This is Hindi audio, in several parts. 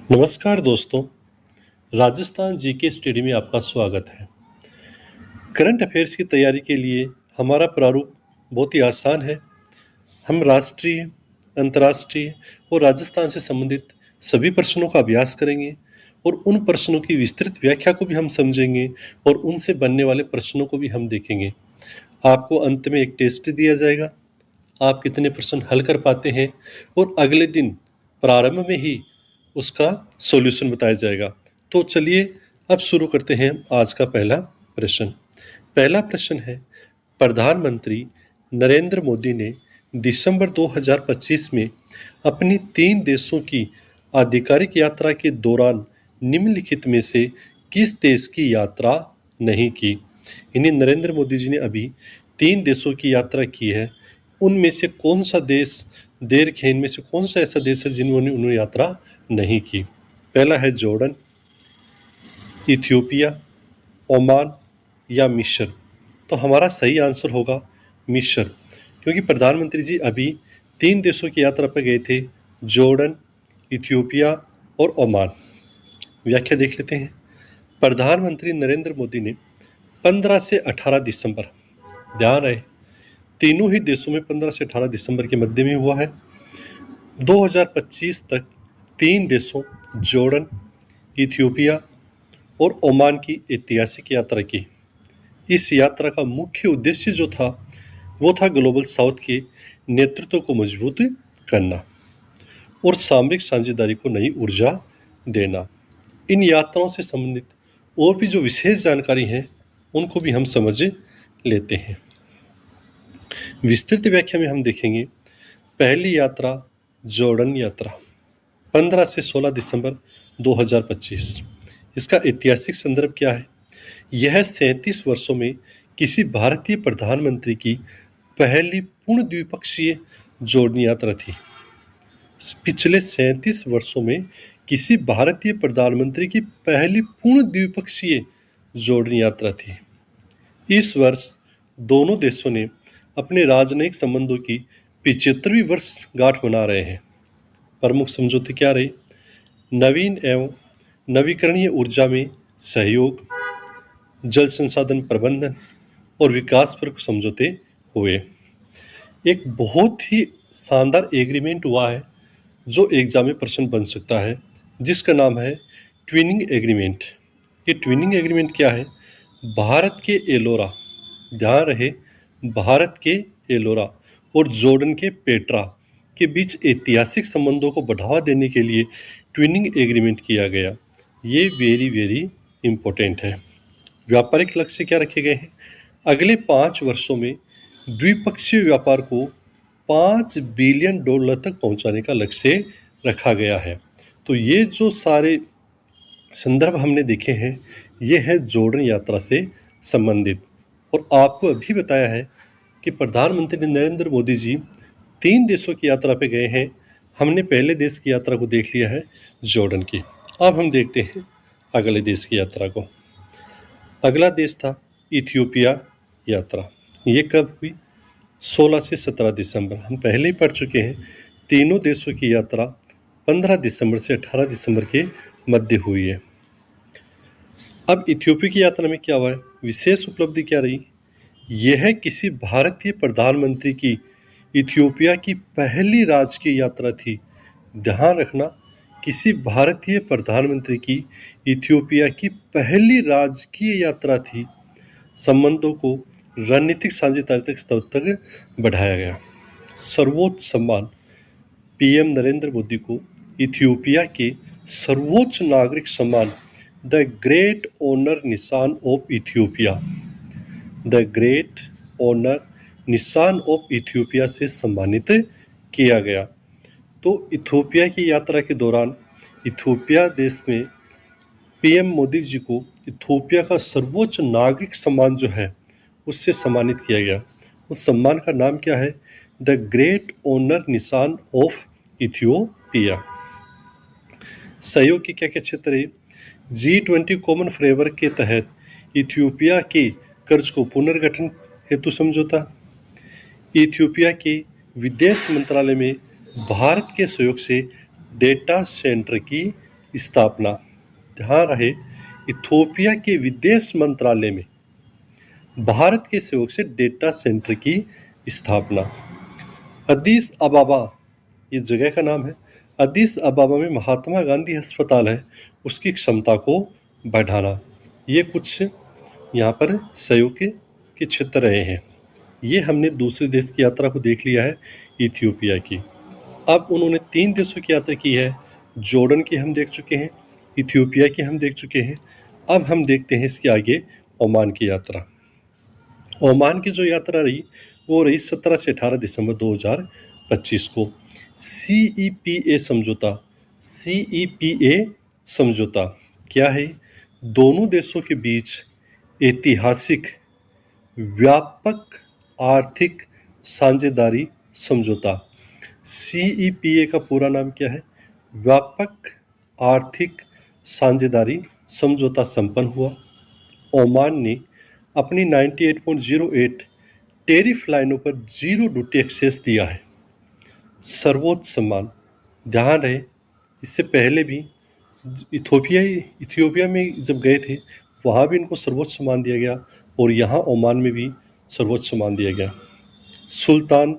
नमस्कार दोस्तों, राजस्थान जीके स्टडी में आपका स्वागत है। करंट अफेयर्स की तैयारी के लिए हमारा प्रारूप बहुत ही आसान है। हम राष्ट्रीय, अंतर्राष्ट्रीय और राजस्थान से संबंधित सभी प्रश्नों का अभ्यास करेंगे और उन प्रश्नों की विस्तृत व्याख्या को भी हम समझेंगे और उनसे बनने वाले प्रश्नों को भी हम देखेंगे। आपको अंत में एक टेस्ट दिया जाएगा, आप कितने प्रश्न हल कर पाते हैं और अगले दिन प्रारंभ में ही उसका सॉल्यूशन बताया जाएगा। तो चलिए अब शुरू करते हैं आज का पहला प्रश्न। पहला प्रश्न है, प्रधानमंत्री नरेंद्र मोदी ने दिसंबर 2025 में अपनी 3 देशों की आधिकारिक यात्रा के दौरान निम्नलिखित में से किस देश की यात्रा नहीं की? यानी नरेंद्र मोदी जी ने अभी 3 देशों की यात्रा की है, उनमें से कौन सा देश इनमें से कौन सा ऐसा देश है जिन्होंने उन्होंने यात्रा नहीं की? पहला है जॉर्डन, इथियोपिया, ओमान या मिस्र। तो हमारा सही आंसर होगा मिस्र, क्योंकि प्रधानमंत्री जी अभी 3 देशों की यात्रा पर गए थे, जॉर्डन, इथियोपिया और ओमान। व्याख्या देख लेते हैं। प्रधानमंत्री नरेंद्र मोदी ने 15 से 18 दिसंबर, ध्यान रहे तीनों ही देशों में 15 से 18 दिसंबर के मध्य में हुआ है, 2025 तक 3 देशों जॉर्डन, इथियोपिया और ओमान की ऐतिहासिक यात्रा की। इस यात्रा का मुख्य उद्देश्य जो था वो था ग्लोबल साउथ के नेतृत्व को मजबूत करना और सामरिक साझेदारी को नई ऊर्जा देना। इन यात्राओं से संबंधित और भी जो विशेष जानकारी है उनको भी हम समझ लेते हैं। विस्तृत व्याख्या में हम देखेंगे। पहली यात्रा जॉर्डन यात्रा, 15 से 16 दिसंबर 2025। इसका ऐतिहासिक संदर्भ क्या है? यह 37 वर्षों में किसी भारतीय प्रधानमंत्री की पहली पूर्ण द्विपक्षीय जॉर्डन यात्रा थी। पिछले 37 वर्षों में किसी भारतीय प्रधानमंत्री की पहली पूर्ण द्विपक्षीय जॉर्डन यात्रा थी। इस वर्ष दोनों देशों ने अपने राजनयिक संबंधों की 75वीं वर्षगांठ मना रहे हैं। प्रमुख समझौते क्या रहे? नवीन एवं नवीकरणीय ऊर्जा में सहयोग, जल संसाधन प्रबंधन और विकास पर समझौते हुए। एक बहुत ही शानदार एग्रीमेंट हुआ है जो एग्जाम में प्रश्न बन सकता है, जिसका नाम है ट्विनिंग एग्रीमेंट। ये ट्विनिंग एग्रीमेंट क्या है? भारत के एलोरा, ध्यान रहे भारत के एलोरा और जॉर्डन के पेट्रा के बीच ऐतिहासिक संबंधों को बढ़ावा देने के लिए ट्विनिंग एग्रीमेंट किया गया। ये वेरी वेरी इंपॉर्टेंट है। व्यापारिक लक्ष्य क्या रखे गए हैं? अगले 5 वर्षों में द्विपक्षीय व्यापार को $5 बिलियन तक पहुंचाने का लक्ष्य रखा गया है। तो ये जो सारे संदर्भ हमने देखे हैं ये है जॉर्डन यात्रा से संबंधित। और आपको अभी बताया है कि प्रधानमंत्री नरेंद्र मोदी जी 3 देशों की यात्रा पे गए हैं। हमने पहले देश की यात्रा को देख लिया है, जॉर्डन की। अब हम देखते हैं अगले देश की यात्रा को। अगला देश था इथियोपिया यात्रा। ये कब हुई? 16 से 17 दिसंबर। हम पहले ही पढ़ चुके हैं, तीनों देशों की यात्रा 15 दिसंबर से 18 दिसंबर के मध्य हुई है। अब इथियोपिया की यात्रा में क्या हुआ है? विशेष उपलब्धि क्या रही? यह किसी भारतीय प्रधानमंत्री की इथियोपिया की पहली राजकीय यात्रा थी। ध्यान रखना, किसी भारतीय प्रधानमंत्री की इथियोपिया की पहली राजकीय यात्रा थी। संबंधों को रणनीतिक साझेदारी तक स्तर तक बढ़ाया गया। सर्वोच्च सम्मान, पीएम नरेंद्र मोदी को इथियोपिया के सर्वोच्च नागरिक सम्मान the great honour Nishan of Ethiopia, the great honour Nishan of Ethiopia से सम्मानित किया गया। तो इथियोपिया की यात्रा के दौरान इथियोपिया देश में पीएम मोदी जी को इथियोपिया का सर्वोच्च नागरिक सम्मान जो है उससे सम्मानित किया गया। उस सम्मान का नाम क्या है? The great honour Nishan of Ethiopia. सहयोग के क्या क्या क्षेत्र है? G20 कॉमन फ्रेमवर्क के तहत इथियोपिया के कर्ज को पुनर्गठन हेतु समझौता, इथियोपिया के विदेश मंत्रालय में भारत के सहयोग से डेटा सेंटर की स्थापना। ध्यान रहे, इथोपिया के विदेश मंत्रालय में भारत के सहयोग से डेटा सेंटर की स्थापना। अदीस अबाबा, ये जगह का नाम है। अदीस अबाबा में महात्मा गांधी अस्पताल है, उसकी क्षमता को बढ़ाना। ये कुछ यहाँ पर सहयोग के क्षेत्र रहे हैं। ये हमने दूसरे देश की यात्रा को देख लिया है, इथियोपिया की। अब उन्होंने 3 देशों की यात्रा की है। जॉर्डन की हम देख चुके हैं, इथियोपिया की हम देख चुके हैं। अब हम देखते हैं इसके आगे ओमान की यात्रा। ओमान की जो यात्रा रही वो रही 17 से 18 दिसंबर 2025 को। CEPA समझौता, CEPA समझौता क्या है? दोनों देशों के बीच ऐतिहासिक व्यापक आर्थिक साझेदारी समझौता। CEPA का पूरा नाम क्या है? व्यापक आर्थिक साझेदारी समझौता संपन्न हुआ। ओमान ने अपनी 98.08 टेरिफ लाइनों पर जीरो ड्यूटी एक्सेस दिया है। सर्वोच्च सम्मान, ध्यान रहे, इससे पहले भी इथियोपिया में जब गए थे वहाँ भी इनको सर्वोच्च सम्मान दिया गया और यहाँ ओमान में भी सर्वोच्च सम्मान दिया गया। सुल्तान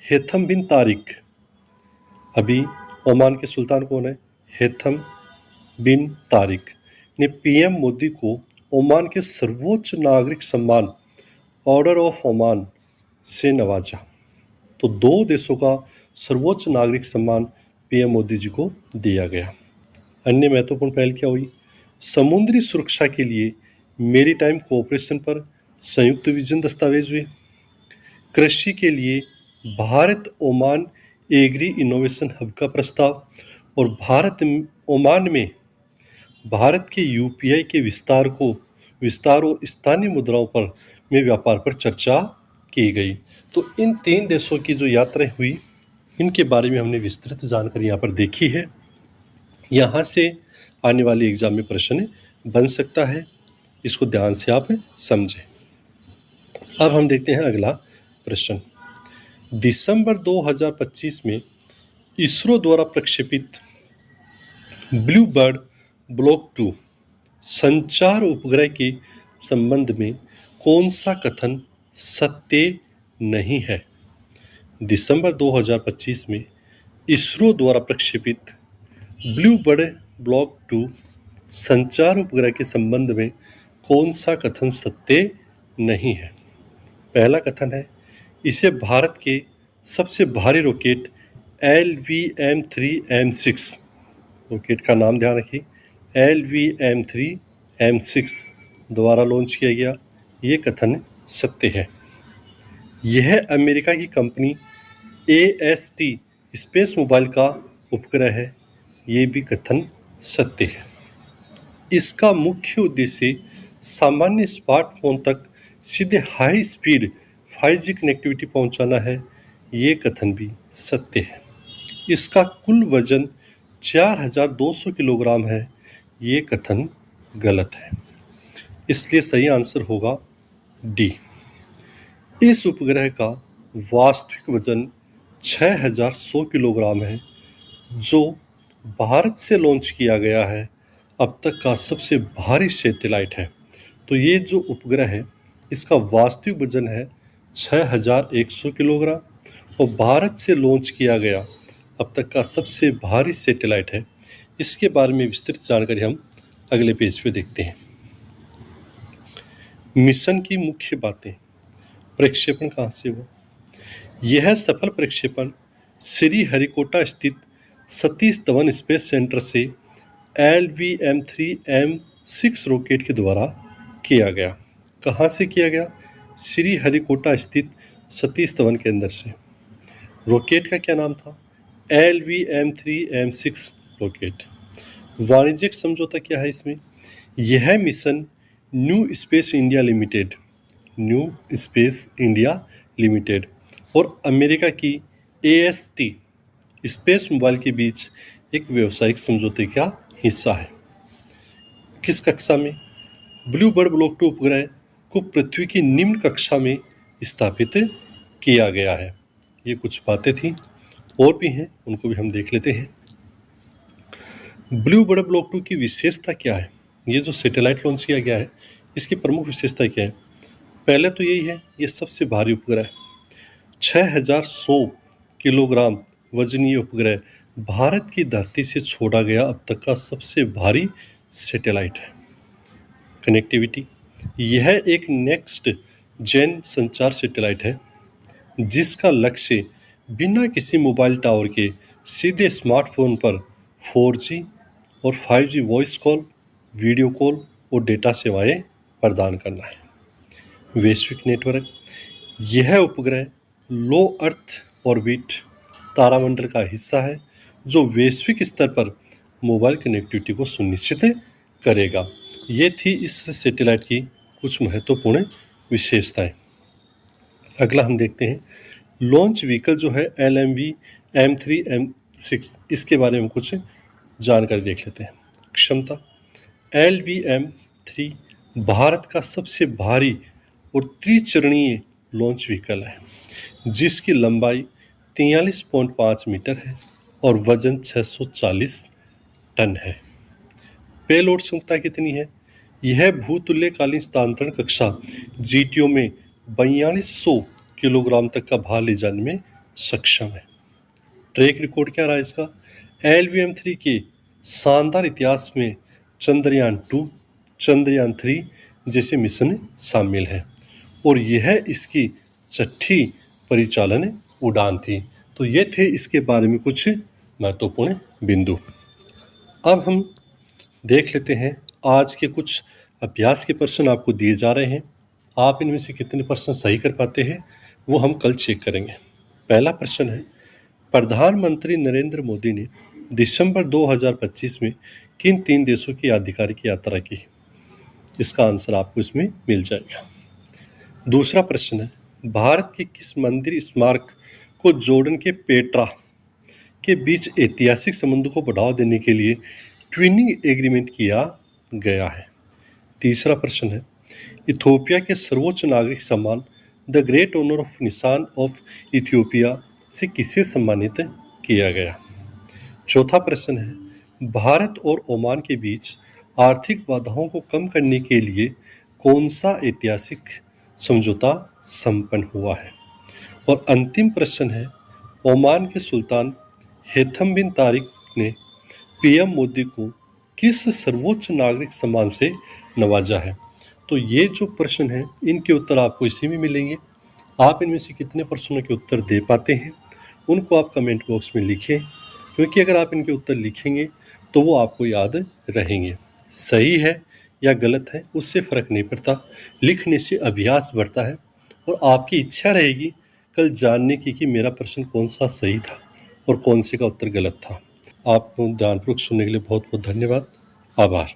हेथम बिन तारिक, अभी ओमान के सुल्तान कौन है? हेथम बिन तारिक ने PM मोदी को ओमान के सर्वोच्च नागरिक सम्मान ऑर्डर ऑफ ओमान से नवाजा। तो 2 देशों का सर्वोच्च नागरिक सम्मान PM मोदी जी को दिया गया। अन्य महत्वपूर्ण पहल क्या हुई? समुद्री सुरक्षा के लिए मेरीटाइम कोऑपरेशन पर संयुक्त विजन दस्तावेज हुए। कृषि के लिए Bharat Oman agri innovation hub का प्रस्ताव और भारत ओमान में भारत के UPI के विस्तार और स्थानीय मुद्राओं पर में व्यापार पर चर्चा की गई। तो इन 3 देशों की जो यात्राएं हुई इनके बारे में हमने विस्तृत जानकारी यहाँ पर देखी है। यहाँ से आने वाले एग्जाम में प्रश्न बन सकता है, इसको ध्यान से आप समझें। अब हम देखते हैं अगला प्रश्न। दिसंबर 2025 में इसरो द्वारा प्रक्षेपित ब्लू बर्ड ब्लॉक 2 संचार उपग्रह के संबंध में कौन सा कथन सत्य नहीं है? दिसंबर 2025 में इसरो द्वारा प्रक्षेपित ब्लू बर्ड ब्लॉक 2 संचार उपग्रह के संबंध में कौन सा कथन सत्य नहीं है? पहला कथन है, इसे भारत के सबसे भारी रॉकेट LVM-3M6, रॉकेट का नाम ध्यान रखिए, LVM-3M6 द्वारा लॉन्च किया गया। ये कथन सत्य है। यह अमेरिका की कंपनी AST स्पेस मोबाइल का उपग्रह है। ये भी कथन सत्य है। इसका मुख्य उद्देश्य सामान्य स्मार्टफोन तक सीधे हाई स्पीड 5G कनेक्टिविटी पहुंचाना है। ये कथन भी सत्य है। इसका कुल वजन 4200 किलोग्राम है। ये कथन गलत है। इसलिए सही आंसर होगा डी। इस उपग्रह का वास्तविक वजन 6100 किलोग्राम है, जो भारत से लॉन्च किया गया है अब तक का सबसे भारी सैटेलाइट है। तो ये जो उपग्रह है इसका वास्तविक वजन है 6100 किलोग्राम और भारत से लॉन्च किया गया अब तक का सबसे भारी सैटेलाइट है। इसके बारे में विस्तृत जानकारी हम अगले पेज पे देखते हैं। मिशन की मुख्य बातें। प्रक्षेपण कहाँ से हुआ? यह सफल प्रक्षेपण श्रीहरिकोटा स्थित सतीश धवन स्पेस सेंटर से LVM-3M6 रॉकेट के द्वारा किया गया। कहाँ से किया गया? श्रीहरिकोटा स्थित सतीश धवन केंद्र से। रॉकेट का क्या नाम था? LVM-3M6 rocket. वाणिज्यिक समझौता क्या है इसमें? यह mission new space India limited और अमेरिका की AST स्पेस मोबाइल के बीच एक व्यावसायिक समझौते का हिस्सा है। किस कक्षा में? ब्लू बर्ड ब्लॉक 2 उपग्रह को पृथ्वी की निम्न कक्षा में स्थापित किया गया है। ये कुछ बातें थी, और भी हैं, उनको भी हम देख लेते हैं। ब्लू बर्ड ब्लॉक 2 की विशेषता क्या है? ये जो सैटेलाइट लॉन्च किया गया है, इसकी प्रमुख विशेषता क्या है? पहले तो यही है, ये सबसे भारी उपग्रह है। 6100 किलोग्राम वजनीय उपग्रह भारत की धरती से छोड़ा गया अब तक का सबसे भारी सैटेलाइट है। कनेक्टिविटी, यह एक नेक्स्ट जेन संचार सैटेलाइट है जिसका लक्ष्य बिना किसी मोबाइल टावर के सीधे स्मार्टफोन पर 4G और 5G voice call, video call और डेटा सेवाएं प्रदान करना है। वैश्विक नेटवर्क, यह उपग्रह लो अर्थ ऑर्बिट तारामंडल का हिस्सा है जो वैश्विक स्तर पर मोबाइल कनेक्टिविटी को सुनिश्चित करेगा। ये थी इस सैटेलाइट की कुछ महत्वपूर्ण विशेषताएं। अगला हम देखते हैं लॉन्च व्हीकल जो है LMV M3 M6, इसके बारे में कुछ जानकारी देख लेते हैं। क्षमता, LVM-3 भारत का सबसे भारी और त्रिचरणीय लॉन्च व्हीकल है जिसकी लंबाई 43.5 मीटर है और वजन 640 टन है। पेलोड क्षमता कितनी है? यह भूतुल्यकालीन स्थानांतरण कक्षा GTO में 4200 किलोग्राम तक का भार ले जाने में सक्षम है। ट्रैक रिकॉर्ड क्या रहा इसका? LVM-3 के शानदार इतिहास में चंद्रयान-2, चंद्रयान-3 जैसे मिशन शामिल हैं और यह इसकी छठी परिचालन उड़ान थी। तो ये थे इसके बारे में कुछ महत्वपूर्ण बिंदु। अब हम देख लेते हैं आज के कुछ अभ्यास के प्रश्न आपको दिए जा रहे हैं। आप इनमें से कितने प्रश्न सही कर पाते हैं वो हम कल चेक करेंगे। पहला प्रश्न है, प्रधानमंत्री नरेंद्र मोदी ने दिसंबर 2025 में किन 3 देशों की आधिकारिक यात्रा की? इसका आंसर आपको इसमें मिल जाएगा। दूसरा प्रश्न है, भारत के किस मंदिर स्मारक को जॉर्डन के पेट्रा के बीच ऐतिहासिक संबंधों को बढ़ावा देने के लिए ट्विनिंग एग्रीमेंट किया गया है? तीसरा प्रश्न है, इथियोपिया के सर्वोच्च नागरिक सम्मान द ग्रेट ऑनर ऑफ निशान ऑफ इथियोपिया से किसे सम्मानित किया गया? चौथा प्रश्न है, भारत और ओमान के बीच आर्थिक बाधाओं को कम करने के लिए कौन सा ऐतिहासिक समझौता संपन्न हुआ है? और अंतिम प्रश्न है, ओमान के सुल्तान हैथम बिन तारिक ने PM मोदी को किस सर्वोच्च नागरिक सम्मान से नवाजा है? तो ये जो प्रश्न हैं इनके उत्तर आपको इसी में मिलेंगे। आप इनमें से कितने प्रश्नों के उत्तर दे पाते हैं उनको आप कमेंट बॉक्स में लिखें, क्योंकि अगर आप इनके उत्तर लिखेंगे तो वो आपको याद रहेंगे। सही है या गलत है उससे फ़र्क नहीं पड़ता, लिखने से अभ्यास बढ़ता है और आपकी इच्छा रहेगी कल जानने की कि मेरा प्रश्न कौन सा सही था और कौन से का उत्तर गलत था। आपको ध्यानपूर्वक सुनने के लिए बहुत बहुत धन्यवाद। आभार।